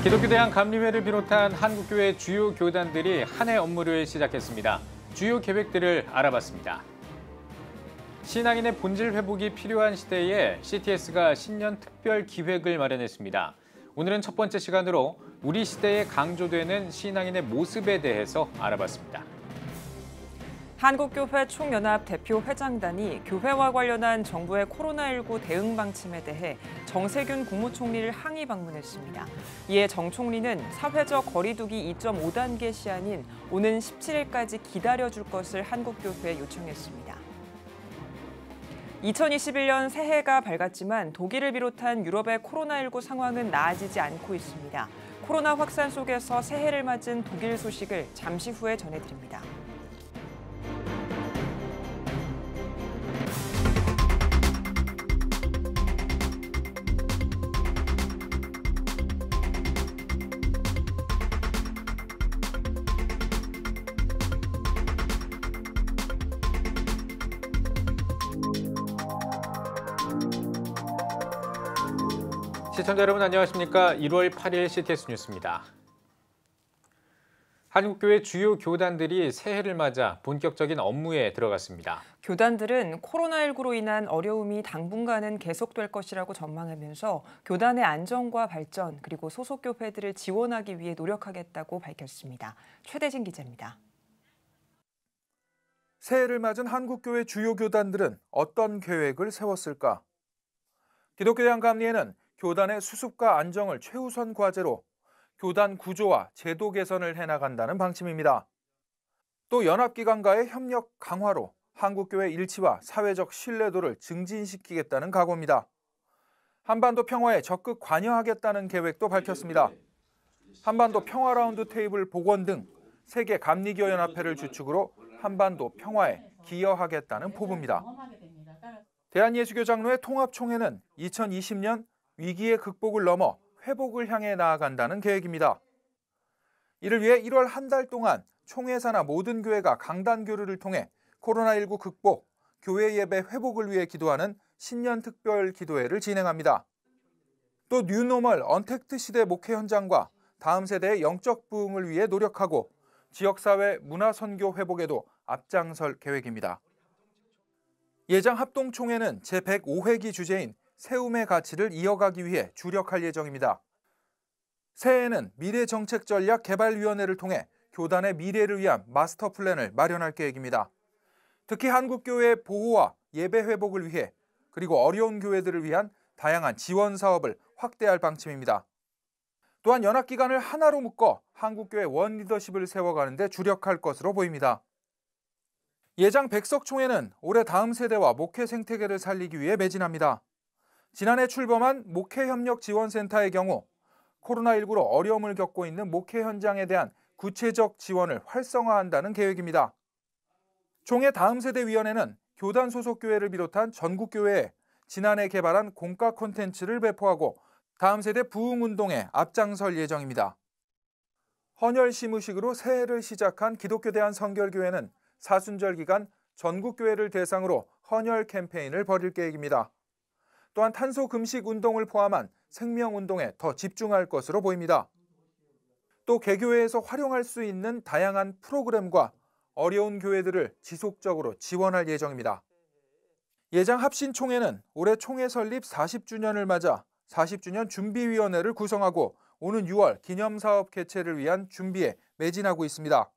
기독교대학 감리회를 비롯한 한국교회 주요 교단들이 한 해 업무를 시작했습니다. 주요 계획들을 알아봤습니다. 신앙인의 본질 회복이 필요한 시대에 CTS가 신년 특별 기획을 마련했습니다. 오늘은 첫 번째 시간으로 우리 시대에 강조되는 신앙인의 모습에 대해서 알아봤습니다. 한국교회 총연합 대표 회장단이 교회와 관련한 정부의 코로나19 대응 방침에 대해 정세균 국무총리를 항의 방문했습니다. 이에 정 총리는 사회적 거리두기 2.5단계 시한인 오는 17일까지 기다려줄 것을 한국교회에 요청했습니다. 2021년 새해가 밝았지만 독일을 비롯한 유럽의 코로나19 상황은 나아지지 않고 있습니다. 코로나 확산 속에서 새해를 맞은 독일 소식을 잠시 후에 전해드립니다. 시청자 여러분 안녕하십니까? 1월 8일 CTS 뉴스입니다. 한국교회 주요 교단들이 새해를 맞아 본격적인 업무에 들어갔습니다. 교단들은 코로나19로 인한 어려움이 당분간은 계속될 것이라고 전망하면서 교단의 안정과 발전 그리고 소속 교회들을 지원하기 위해 노력하겠다고 밝혔습니다. 최대진 기자입니다. 새해를 맞은 한국교회 주요 교단들은 어떤 계획을 세웠을까? 기독교대학 감리회는 교단의 수습과 안정을 최우선 과제로 교단 구조와 제도 개선을 해나간다는 방침입니다. 또 연합기관과의 협력 강화로 한국교회 일치와 사회적 신뢰도를 증진시키겠다는 각오입니다. 한반도 평화에 적극 관여하겠다는 계획도 밝혔습니다. 한반도 평화 라운드 테이블 복원 등 세계 감리교 연합회를 주축으로 한반도 평화에 기여하겠다는 포부입니다. 대한예수교 장로회 통합총회는 2020년 위기의 극복을 넘어 회복을 향해 나아간다는 계획입니다. 이를 위해 1월 한 달 동안 총회 산하 모든 교회가 강단 교류를 통해 코로나19 극복, 교회 예배 회복을 위해 기도하는 신년 특별 기도회를 진행합니다. 또 뉴노멀 언택트 시대 목회 현장과 다음 세대의 영적 부흥을 위해 노력하고 지역사회 문화 선교 회복에도 앞장설 계획입니다. 예장 합동총회는 제105회기 주제인 세움의 가치를 이어가기 위해 주력할 예정입니다. 새해에는 미래정책전략개발위원회를 통해 교단의 미래를 위한 마스터 플랜을 마련할 계획입니다. 특히 한국교회의 보호와 예배 회복을 위해 그리고 어려운 교회들을 위한 다양한 지원 사업을 확대할 방침입니다. 또한 연합기관을 하나로 묶어 한국교회 원리더십을 세워가는 데 주력할 것으로 보입니다. 예장 백석총회는 올해 다음 세대와 목회 생태계를 살리기 위해 매진합니다. 지난해 출범한 목회협력지원센터의 경우 코로나19로 어려움을 겪고 있는 목회 현장에 대한 구체적 지원을 활성화한다는 계획입니다. 총회 다음 세대위원회는 교단 소속 교회를 비롯한 전국 교회에 지난해 개발한 공과 콘텐츠를 배포하고 다음 세대 부흥운동에 앞장설 예정입니다. 헌혈 시무식으로 새해를 시작한 기독교 대한성결교회는 사순절 기간 전국 교회를 대상으로 헌혈 캠페인을 벌일 계획입니다. 또한 탄소 금식 운동을 포함한 생명 운동에 더 집중할 것으로 보입니다. 또 개교회에서 활용할 수 있는 다양한 프로그램과 어려운 교회들을 지속적으로 지원할 예정입니다. 예장 합신총회는 올해 총회 설립 40주년을 맞아 40주년 준비위원회를 구성하고 오는 6월 기념사업 개최를 위한 준비에 매진하고 있습니다.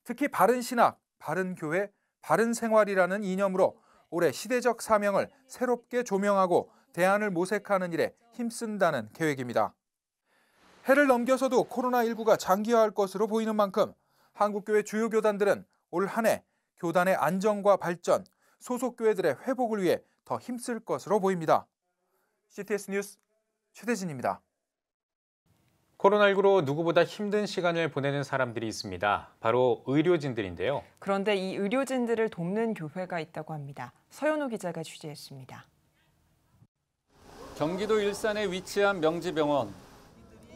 특히 바른 신학, 바른 교회, 바른 생활이라는 이념으로 올해 시대적 사명을 새롭게 조명하고 대안을 모색하는 일에 힘쓴다는 계획입니다. 해를 넘겨서도 코로나19가 장기화할 것으로 보이는 만큼 한국교회 주요 교단들은 올 한 해 교단의 안정과 발전, 소속 교회들의 회복을 위해 더 힘쓸 것으로 보입니다. CTS 뉴스 최대진입니다. 코로나19로 누구보다 힘든 시간을 보내는 사람들이 있습니다. 바로 의료진들인데요. 그런데 이 의료진들을 돕는 교회가 있다고 합니다. 서현우 기자가 취재했습니다. 경기도 일산에 위치한 명지병원.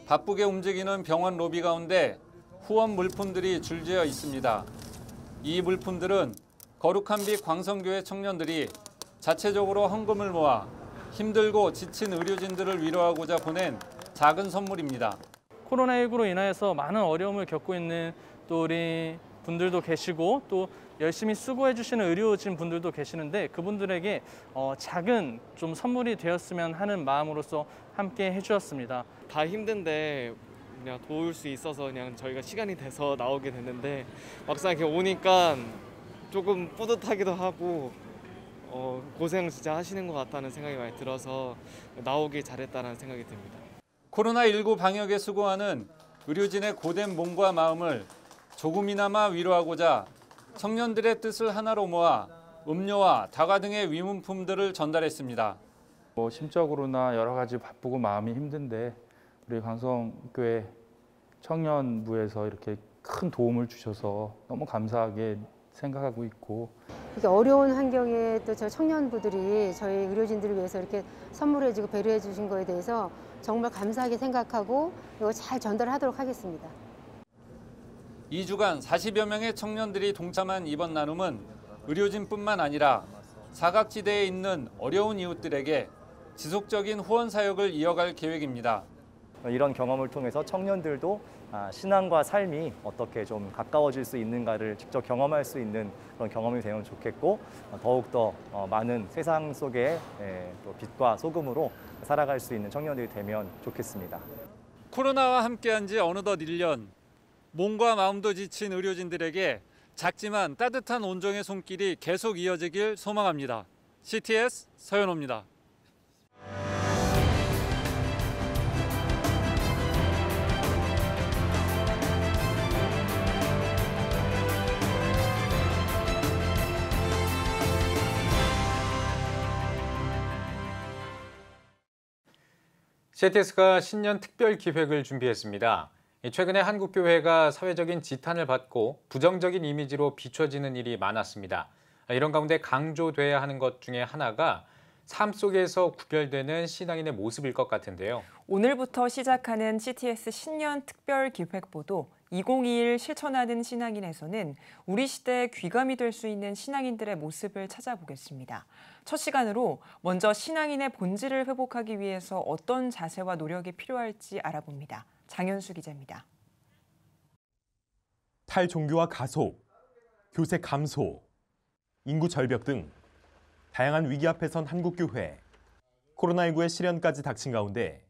바쁘게 움직이는 병원 로비 가운데 후원 물품들이 줄지어 있습니다. 이 물품들은 거룩한 빛 광성교회 청년들이 자체적으로 헌금을 모아 힘들고 지친 의료진들을 위로하고자 보낸 작은 선물입니다. 코로나19로 인하여서 많은 어려움을 겪고 있는 또 우리 분들도 계시고 또 열심히 수고해 주시는 의료진 분들도 계시는데 그분들에게 작은 좀 선물이 되었으면 하는 마음으로서 함께 해주었습니다. 다 힘든데 그냥 도울 수 있어서 그냥 저희가 시간이 돼서 나오게 됐는데 막상 이렇게 오니까 조금 뿌듯하기도 하고 고생 진짜 하시는 것 같다는 생각이 많이 들어서 나오길 잘했다는 생각이 듭니다. 코로나19 방역에 수고하는 의료진의 고된 몸과 마음을 조금이나마 위로하고자 청년들의 뜻을 하나로 모아 음료와 다과 등의 위문품들을 전달했습니다. 심적으로나 여러 가지 바쁘고 마음이 힘든데 우리 광성교회 청년부에서 이렇게 큰 도움을 주셔서 너무 감사하게 생각하고 있고 이렇게 어려운 환경에 또 저 청년부들이 저희 의료진들을 위해서 이렇게 선물해주고 배려해 주신 거에 대해서 정말 감사하게 생각하고 이거 잘 전달하도록 하겠습니다. 2주간 40여 명의 청년들이 동참한 이번 나눔은 의료진뿐만 아니라 사각지대에 있는 어려운 이웃들에게 지속적인 후원 사역을 이어갈 계획입니다. 이런 경험을 통해서 청년들도 신앙과 삶이 어떻게 좀 가까워질 수 있는가를 직접 경험할 수 있는 그런 경험이 되면 좋겠고 더욱더 많은 세상 속에 또 빛과 소금으로 살아갈 수 있는 청년들이 되면 좋겠습니다. 코로나와 함께한 지 어느덧 1년. 몸과 마음도 지친 의료진들에게 작지만 따뜻한 온정의 손길이 계속 이어지길 소망합니다. CTS 서현호입니다. CTS가 신년 특별 기획을 준비했습니다. 최근에 한국교회가 사회적인 지탄을 받고 부정적인 이미지로 비춰지는 일이 많았습니다. 이런 가운데 강조돼야 하는 것 중에 하나가 삶 속에서 구별되는 신앙인의 모습일 것 같은데요. 오늘부터 시작하는 CTS 신년 특별 기획보도 2021 실천하는 신앙인에서는 우리 시대에 귀감이 될 수 있는 신앙인들의 모습을 찾아보겠습니다. 첫 시간으로 먼저 신앙인의 본질을 회복하기 위해서 어떤 자세와 노력이 필요할지 알아봅니다. 장현수 기자입니다. 탈종교화 가속, 교세 감소, 인구 절벽 등 다양한 위기 앞에 선 한국교회. 코로나19의 시련까지 닥친 가운데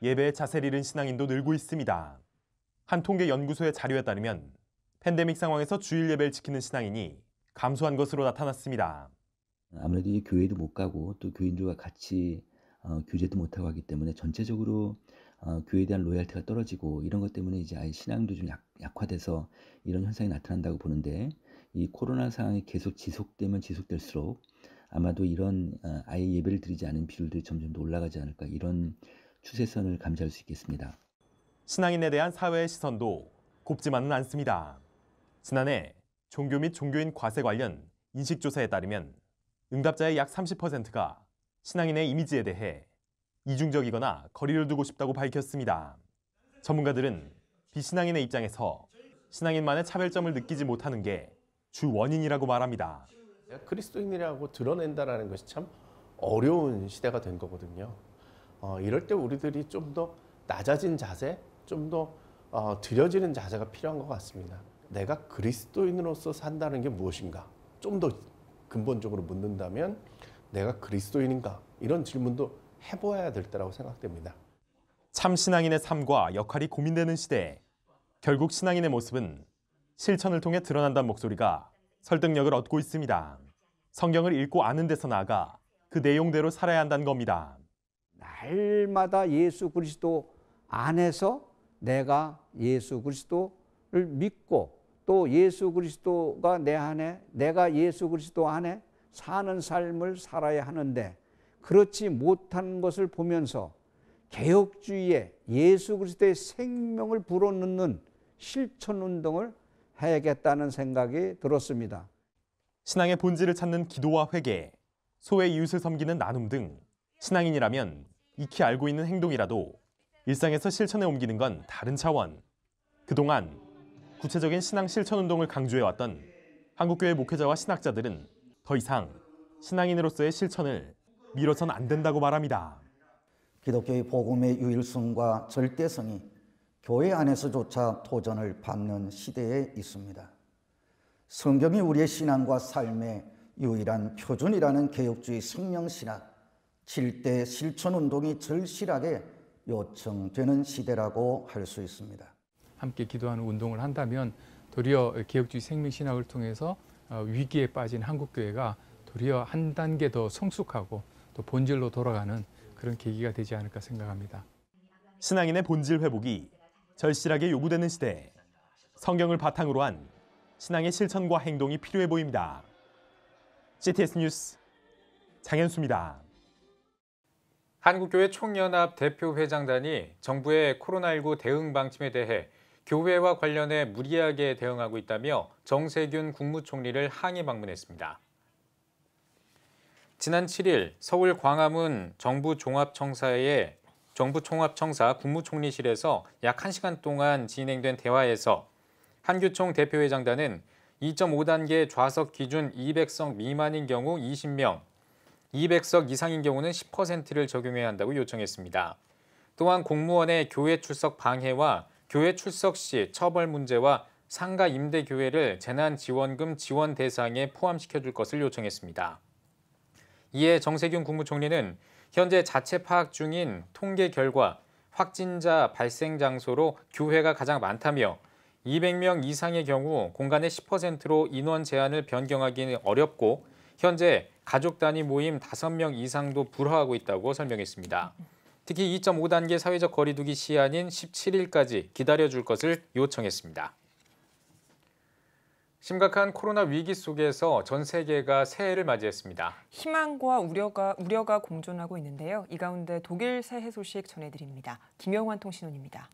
예배에 자세를 잃은 신앙인도 늘고 있습니다. 한 통계 연구소의 자료에 따르면 팬데믹 상황에서 주일 예배를 지키는 신앙인이 감소한 것으로 나타났습니다. 아무래도 이제 교회도 못 가고 또 교인들과 같이 교제도 못하고 하기 때문에 전체적으로 교회에 대한 로열티가 떨어지고 이런 것 때문에 이제 아예 신앙도 좀 약화돼서 이런 현상이 나타난다고 보는데 이 코로나 상황이 계속 지속되면 지속될수록 아마도 이런 아예 예배를 드리지 않은 비율들이 점점 더 올라가지 않을까 이런 추세선을 감지할 수 있겠습니다. 신앙인에 대한 사회의 시선도 곱지만은 않습니다. 지난해 종교 및 종교인 과세 관련 인식조사에 따르면 응답자의 약 30%가 신앙인의 이미지에 대해 이중적이거나 거리를 두고 싶다고 밝혔습니다. 전문가들은 비신앙인의 입장에서 신앙인만의 차별점을 느끼지 못하는 게 주 원인이라고 말합니다. 그리스도인이라고 드러낸다는 것이 참 어려운 시대가 된 거거든요. 이럴 때 우리들이 좀 더 낮아진 자세, 좀 더 들여지는 자세가 필요한 것 같습니다. 내가 그리스도인으로서 산다는 게 무엇인가? 좀 더 근본적으로 묻는다면 내가 그리스도인인가? 이런 질문도 해보아야 될 때라고 생각됩니다. 참 신앙인의 삶과 역할이 고민되는 시대. 결국 신앙인의 모습은 실천을 통해 드러난다는 목소리가 설득력을 얻고 있습니다. 성경을 읽고 아는 데서 나아가 그 내용대로 살아야 한다는 겁니다. 날마다 예수 그리스도 안에서 내가 예수 그리스도를 믿고 또 예수 그리스도가 내 안에 내가 예수 그리스도 안에 사는 삶을 살아야 하는데 그렇지 못한 것을 보면서 개혁주의에 예수 그리스도의 생명을 불어넣는 실천운동을 해야겠다는 생각이 들었습니다. 신앙의 본질을 찾는 기도와 회개, 소외 이웃을 섬기는 나눔 등 신앙인이라면 익히 알고 있는 행동이라도 일상에서 실천에 옮기는 건 다른 차원. 그동안 구체적인 신앙 실천운동을 강조해왔던 한국교회 목회자와 신학자들은 더 이상 신앙인으로서의 실천을 미뤄선 안 된다고 말합니다. 기독교의 복음의 유일성과 절대성이 교회 안에서조차 도전을 받는 시대에 있습니다. 성경이 우리의 신앙과 삶의 유일한 표준이라는 개혁주의 성령신학, 7대 실천운동이 절실하게 요청되는 시대라고 할 수 있습니다. 함께 기도하는 운동을 한다면 도리어 개혁주의 생명신학을 통해서 위기에 빠진 한국교회가 도리어 한 단계 더 성숙하고 또 본질로 돌아가는 그런 계기가 되지 않을까 생각합니다. 신앙인의 본질 회복이 절실하게 요구되는 시대, 성경을 바탕으로 한 신앙의 실천과 행동이 필요해 보입니다. CTS 뉴스 장현수입니다. 한국교회 총연합 대표회장단이 정부의 코로나19 대응 방침에 대해 교회와 관련해 무리하게 대응하고 있다며 정세균 국무총리를 항의 방문했습니다. 지난 7일 서울 광화문 정부종합청사 국무총리실에서 약 1시간 동안 진행된 대화에서 한교총 대표회장단은 2.5단계 좌석 기준 200석 미만인 경우 20명, 200석 이상인 경우는 10%를 적용해야 한다고 요청했습니다. 또한 공무원의 교회 출석 방해와 교회 출석 시 처벌 문제와 상가 임대 교회를 재난지원금 지원 대상에 포함시켜줄 것을 요청했습니다. 이에 정세균 국무총리는 현재 자체 파악 중인 통계 결과 확진자 발생 장소로 교회가 가장 많다며 200명 이상의 경우 공간의 10%로 인원 제한을 변경하기는 어렵고 현재 가족 단위 모임 5명 이상도 불허하고 있다고 설명했습니다. 특히 2.5단계 사회적 거리두기 시한인 17일까지 기다려줄 것을 요청했습니다. 심각한 코로나 위기 속에서 전 세계가 새해를 맞이했습니다. 희망과 우려가 공존하고 있는데요. 이 가운데 독일 새해 소식 전해드립니다. 김영환 통신원입니다.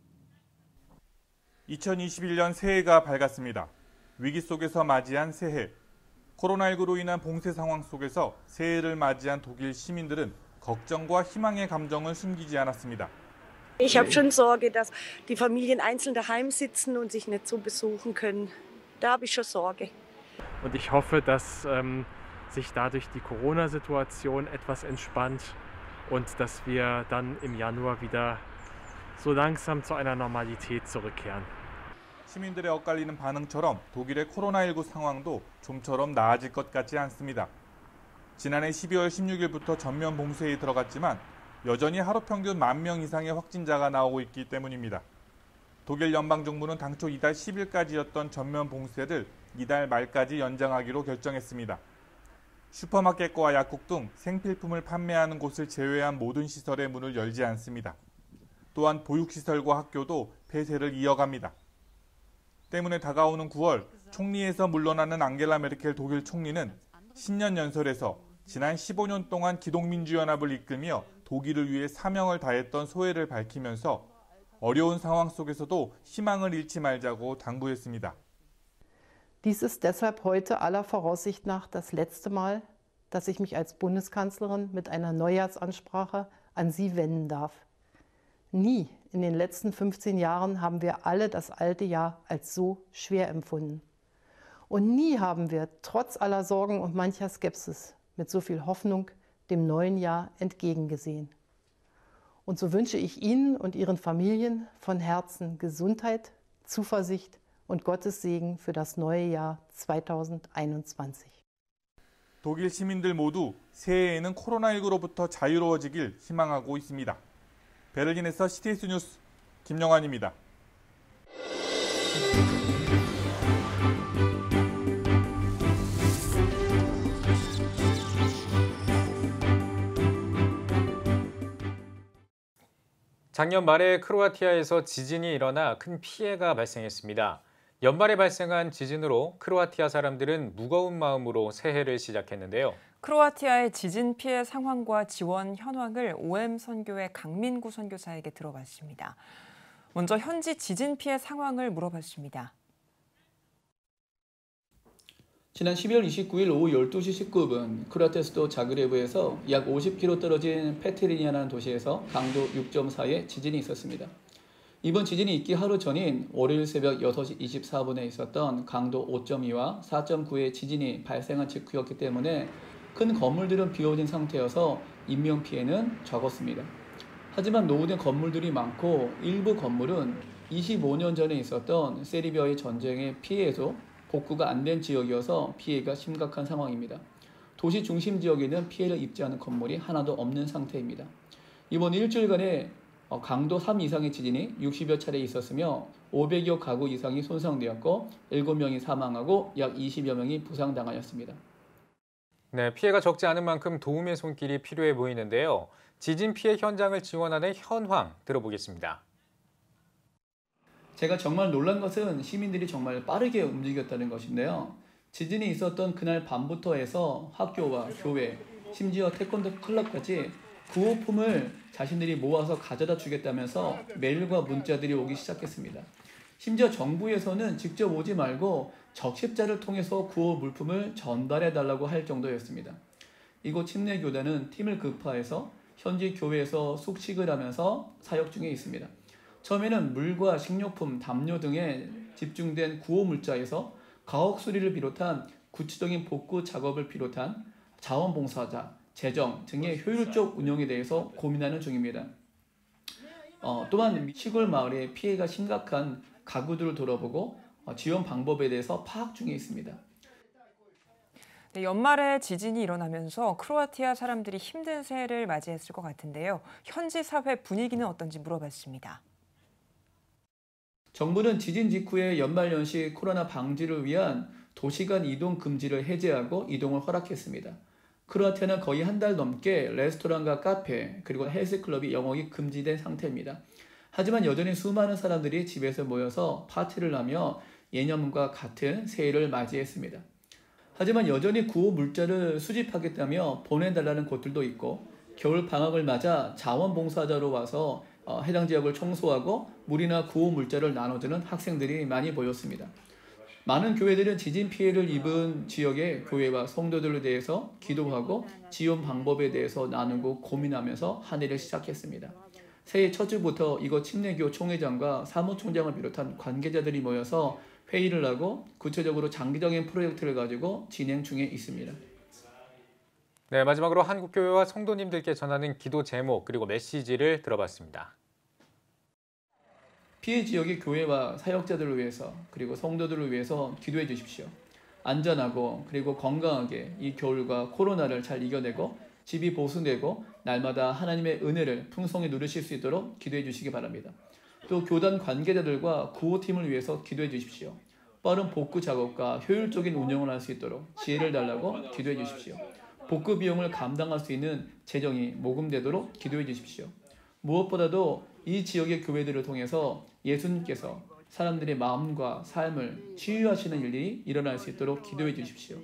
2021년 새해가 밝았습니다. 위기 속에서 맞이한 새해. 코로나19로 인한 봉쇄 상황 속에서 새해를 맞이한 독일 시민들은 걱정과 희망의 감정을 숨기지 않았습니다. Ich habe schon Sorge, dass die Familien einzeln daheim sitzen und sich nicht so besuchen können. Da habe ich schon Sorge. Und ich hoffe, dass sich dadurch die Corona-Situation etwas entspannt und dass wir dann im Januar wieder so langsam zu einer Normalität zurückkehren. 시민들의 엇갈리는 반응처럼 독일의 코로나19 상황도 좀처럼 나아질 것 같지 않습니다. 지난해 12월 16일부터 전면 봉쇄에 들어갔지만 여전히 하루 평균 10,000명 이상의 확진자가 나오고 있기 때문입니다. 독일 연방정부는 당초 이달 10일까지였던 전면 봉쇄를 이달 말까지 연장하기로 결정했습니다. 슈퍼마켓과 약국 등 생필품을 판매하는 곳을 제외한 모든 시설의 문을 열지 않습니다. 또한 보육시설과 학교도 폐쇄를 이어갑니다. 때문에 다가오는 9월 총리에서 물러나는 앙겔라 메르켈 독일 총리는 신년 연설에서 지난 15년 동안 기독민주연합을 이끌며 독일을 위해 사명을 다했던 소회를 밝히면서 어려운 상황 속에서도 희망을 잃지 말자고 당부했습니다. Dies ist deshalb heute aller Voraussicht nach das letzte Mal, dass ich mich als Bundeskanzlerin mit einer Neujahrsansprache an Sie wenden darf. Nie in den letzten 15 Jahren haben wir alle das alte Jahr als so schwer empfunden. Und nie haben wir trotz aller Sorgen und mancher Skepsis mit so viel Hoffnung dem neuen Jahr entgegengesehen. Und so wünsche ich Ihnen und Ihren Familien von Herzen Gesundheit, Zuversicht und Gottes Segen für das neue Jahr 2021. 독일 시민들 모두 새해에는 코로나19로부터 자유로워지길 희망하고 있습니다. 베를린에서 CTS 뉴스 김영환입니다. 작년 말에 크로아티아에서 지진이 일어나 큰 피해가 발생했습니다. 연말에 발생한 지진으로 크로아티아 사람들은 무거운 마음으로 새해를 시작했는데요. 크로아티아의 지진 피해 상황과 지원 현황을 OM 선교회 강민구 선교사에게 들어봤습니다. 먼저 현지 지진 피해 상황을 물어봤습니다. 지난 12월 29일 오후 12시 19분 크로아티아 수도 자그레브에서 약 50km 떨어진 페트리니아라는 도시에서 강도 6.4의 지진이 있었습니다. 이번 지진이 있기 하루 전인 월요일 새벽 6시 24분에 있었던 강도 5.2와 4.9의 지진이 발생한 직후였기 때문에 큰 건물들은 비워진 상태여서 인명피해는 적었습니다. 하지만 노후된 건물들이 많고 일부 건물은 25년 전에 있었던 세르비아의 전쟁의 피해에서 복구가 안 된 지역이어서 피해가 심각한 상황입니다. 도시 중심 지역에는 피해를 입지 않은 건물이 하나도 없는 상태입니다. 이번 일주일간에 강도 3 이상의 지진이 60여 차례 있었으며 500여 가구 이상이 손상되었고 7명이 사망하고 약 20여 명이 부상당하였습니다. 네, 피해가 적지 않은 만큼 도움의 손길이 필요해 보이는데요. 지진 피해 현장을 지원하는 현황 들어보겠습니다. 제가 정말 놀란 것은 시민들이 정말 빠르게 움직였다는 것인데요. 지진이 있었던 그날 밤부터 해서 학교와 교회, 심지어 태권도 클럽까지 구호품을 자신들이 모아서 가져다 주겠다면서 메일과 문자들이 오기 시작했습니다. 심지어 정부에서는 직접 오지 말고 적십자를 통해서 구호 물품을 전달해달라고 할 정도였습니다. 이곳 침례교단은 팀을 급파해서 현지 교회에서 숙식을 하면서 사역 중에 있습니다. 처음에는 물과 식료품, 담요 등에 집중된 구호 물자에서 가옥 수리를 비롯한 구체적인 복구 작업을 비롯한 자원봉사자, 재정 등의 효율적 운영에 대해서 고민하는 중입니다. 또한 시골 마을의 피해가 심각한 가구들을 돌아보고 지원 방법에 대해서 파악 중에 있습니다. 네, 연말에 지진이 일어나면서 크로아티아 사람들이 힘든 새해를 맞이했을 것 같은데요. 현지 사회 분위기는 어떤지 물어봤습니다. 정부는 지진 직후에 연말연시 코로나 방지를 위한 도시간 이동 금지를 해제하고 이동을 허락했습니다. 크로아티아는 거의 한 달 넘게 레스토랑과 카페 그리고 헬스클럽이 영업이 금지된 상태입니다. 하지만 여전히 수많은 사람들이 집에서 모여서 파티를 하며 예년과 같은 새해를 맞이했습니다. 하지만 여전히 구호 물자를 수집하겠다며 보내달라는 곳들도 있고 겨울 방학을 맞아 자원봉사자로 와서 해당 지역을 청소하고 물이나 구호 물자를 나눠주는 학생들이 많이 보였습니다. 많은 교회들은 지진 피해를 입은 지역의 교회와 성도들에 대해서 기도하고 지원 방법에 대해서 나누고 고민하면서 한 해를 시작했습니다. 새해 첫 주부터 이곳 침례교 총회장과 사무총장을 비롯한 관계자들이 모여서 회의를 하고 구체적으로 장기적인 프로젝트를 가지고 진행 중에 있습니다. 네, 마지막으로 한국교회와 성도님들께 전하는 기도 제목 그리고 메시지를 들어봤습니다. 피해 지역의 교회와 사역자들을 위해서 그리고 성도들을 위해서 기도해 주십시오. 안전하고 그리고 건강하게 이 겨울과 코로나를 잘 이겨내고 집이 보수되고 날마다 하나님의 은혜를 풍성히 누리실 수 있도록 기도해 주시기 바랍니다. 또 교단 관계자들과 구호팀을 위해서 기도해 주십시오. 빠른 복구 작업과 효율적인 운영을 할 수 있도록 지혜를 달라고 기도해 주십시오. 복구 비용을 감당할 수 있는 재정이 모금되도록 기도해 주십시오. 무엇보다도 이 지역의 교회들을 통해서 예수님께서 사람들의 마음과 삶을 치유하시는 일이 일어날 수 있도록 기도해 주십시오.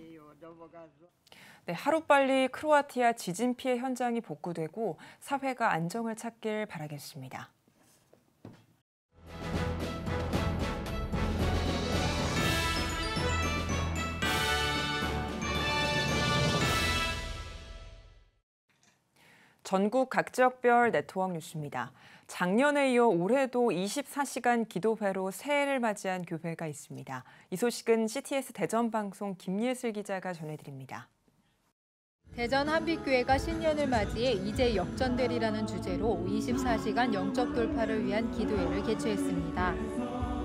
네, 하루빨리 크로아티아 지진 피해 현장이 복구되고 사회가 안정을 찾길 바라겠습니다. 전국 각 지역별 네트워크 뉴스입니다. 작년에 이어 올해도 24시간 기도회로 새해를 맞이한 교회가 있습니다. 이 소식은 CTS 대전방송 김예슬 기자가 전해드립니다. 대전 한빛교회가 신년을 맞이해 이제 역전되리라는 주제로 24시간 영적 돌파를 위한 기도회를 개최했습니다.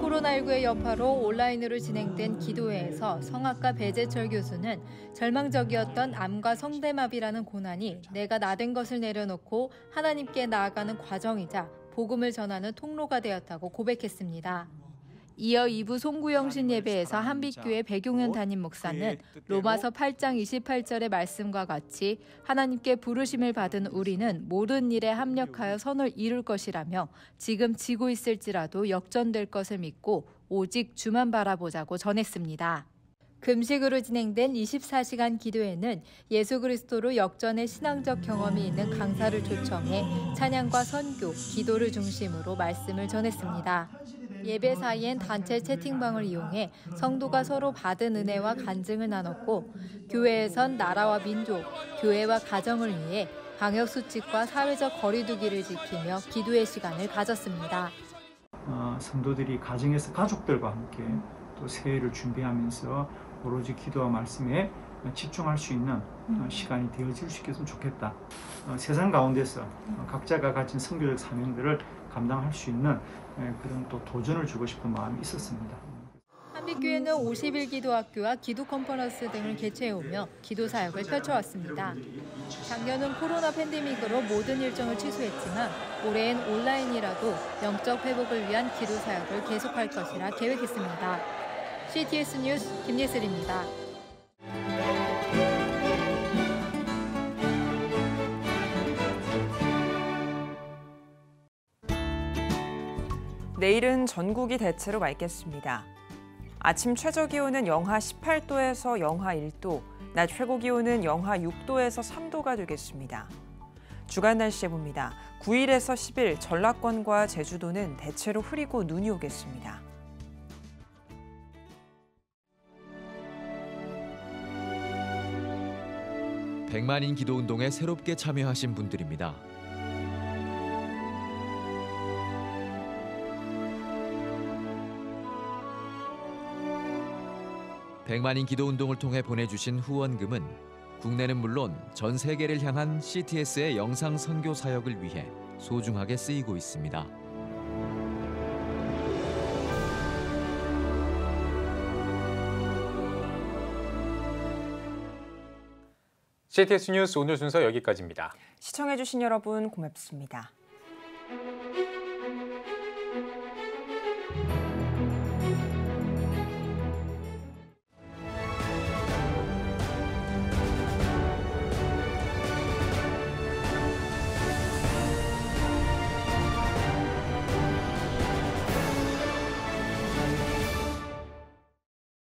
코로나19의 여파로 온라인으로 진행된 기도회에서 성악가 배재철 교수는 절망적이었던 암과 성대마비라는 고난이 내가 나된 것을 내려놓고 하나님께 나아가는 과정이자 복음을 전하는 통로가 되었다고 고백했습니다. 이어 2부 송구영신 예배에서 한빛교회 백용현 담임 목사는 로마서 8장 28절의 말씀과 같이 하나님께 부르심을 받은 우리는 모든 일에 합력하여 선을 이룰 것이라며 지금 지고 있을지라도 역전될 것을 믿고 오직 주만 바라보자고 전했습니다. 금식으로 진행된 24시간 기도회는 예수 그리스도로 역전의 신앙적 경험이 있는 강사를 초청해 찬양과 선교, 기도를 중심으로 말씀을 전했습니다. 예배 사이엔 단체 채팅방을 이용해 성도가 서로 받은 은혜와 간증을 나눴고 교회에선 나라와 민족, 교회와 가정을 위해 방역수칙과 사회적 거리두기를 지키며 기도의 시간을 가졌습니다. 성도들이 가정에서 가족들과 함께 또 새해를 준비하면서 오로지 기도와 말씀에 집중할 수 있는 시간이 되어질 수 있겠으면 좋겠다. 세상 가운데서 각자가 가진 선교적 사명들을 감당할 수 있는 그런 또 도전을 주고 싶은 마음이 있었습니다. 한빛교회는 51기도학교와 기도 컨퍼런스 등을 개최해오며 기도 사역을 펼쳐왔습니다. 작년은 코로나 팬데믹으로 모든 일정을 취소했지만 올해엔 온라인이라도 영적 회복을 위한 기도 사역을 계속할 것이라 계획했습니다. CTS 뉴스 김예슬입니다. 내일은 전국이 대체로 맑겠습니다. 아침 최저기온은 영하 18도에서 영하 1도, 낮 최고기온은 영하 6도에서 3도가 되겠습니다. 주간 날씨 봅니다. 9일에서 10일 전라권과 제주도는 대체로 흐리고 눈이 오겠습니다. 백만인 기도운동에 새롭게 참여하신 분들입니다. 백만인 기도운동을 통해 보내주신 후원금은 국내는 물론 전 세계를 향한 CTS의 영상 선교 사역을 위해 소중하게 쓰이고 있습니다. CTS 뉴스 오늘 순서 여기까지입니다. 시청해주신 여러분 고맙습니다.